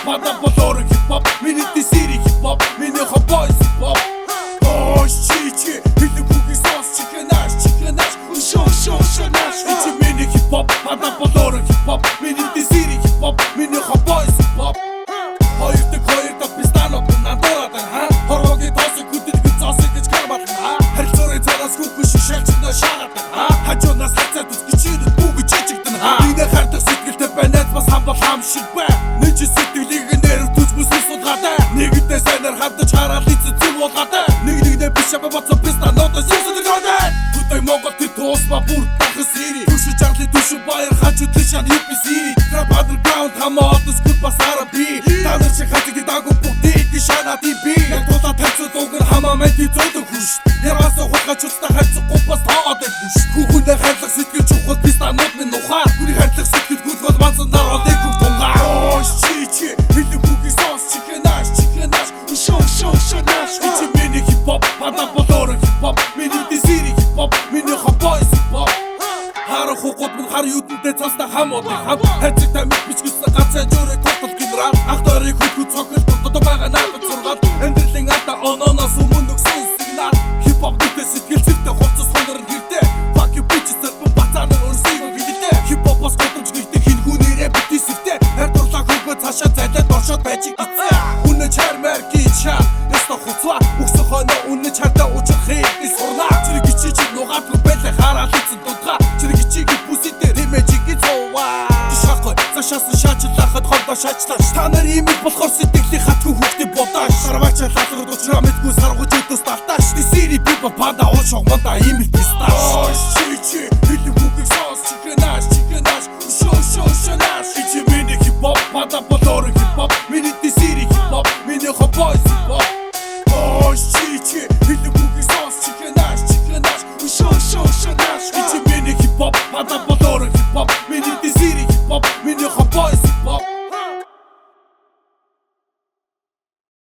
Пада болоор хип-хоп, миний дисири хип-хоп, миний хобойс хип-хоп. Чичи, хилэг хүүгийн сонс, чикэнаш, шонаш. Ичи миний хип-хоп, пада болоор хип-хоп, миний дисири хип-хоп, миний хобойс хип-хоп. Хоёрдог пистанок надад хороогийн тосыг хүдэлгүй цаасыг гэж карбатна. Харилцааны цараас хүүхэн шишэлчнэ шагадаг. Хажуунаас хацаад үскичээд бүгд чичигдэн. Миний хардаг сэтгэлтэй байна бас хамбал хам шиг бай. Нэг сэтгэлийг нэрв түзмэс судгатай. Нэгдээ сайнаар хандаж хараад эцэг зүг болготой. Нэгнээ биш апа бацаа пистанок сүсэдэгтэй. Түтэй Монгол тэт туусма бүр дахас ири. Түшиж арлы түшүү баяр хажуу тишан UPC. Trap underground хамаа одос гүд бас R&B. Танар шиг хатиг даагүй бүгдийг шанаа TV. Яг тулаа тавьцууд угар хамаа мэдий зөдөг хүш. Яраасаа хулгайчуудтай хайцахгүй бас таадаг хүш. Хүүхүнээ хайрлах сэтгэл чухал пистанок минь ухаа. Хүний хайрлах сэтгэл гүлгол манцанаар одыг хүн тунгаа. Чичи, хилэг хүүгийн сонс, чикэнаш, шонаш. Ичи миний хип-хоп, пада болоор хип-хоп, миний дисири хип-хоп, миний хобойс хип-хоп. Харах хугууд минь хар юудэнтэй цаастаа хамуудыг хам. Хайцагтай мэд бичгсэн ганцаа жөрөг тотол генерал. Ахтарыг хөдгөө цогцол дутуу байгаа надад зургаад. Амьдралын ата ононоос өмнө өгсөн сигнал. Хип-хоп дэвтэ сэтгэл зүйтэй хувцас хонорн хэрдээ. Fuck you bitches зэрбэн бацааны өрсөйг гэдэгтэй. Хип-хопоос годомж гэлтэй хин хүнээрээ битээсвтэй. Хар дурлаа хөнгөө цаашаа зайлаад оршоод байж гисээ. Үнэ чармар гичаа. Яста хуцаа. Үхсэн хойно үнэ чартаа учрах хийх сурнаа. Чирэг гичиж нугаадгүй байлаа хараад эцэн дутгаа. Чирэг гичиг бүсэдэр имэжиг зоваа. Тишахгүй цаашаас шаачлахад хондоо шаачлаач. Та нар имийг болохоор сэтгэлийн хатгүй хүүхдээ бодоаш. Сарвачаа лалрууд уучраа мэдгүй саргууч өдөөс талтааш. Дисири people пада уушог манда имийг пистааш. Чичи, хилэг хүүгийн сонс, чикэнаш, шонаш. Ичи миний хип-хоп, пада болоор хип-хоп, миний дисири хип-хоп, миний хобойс хип-хоп. Чичи, хилэг хүүгийн сонс, чикэнаш, шонаш. Ичи миний хип-хоп, пада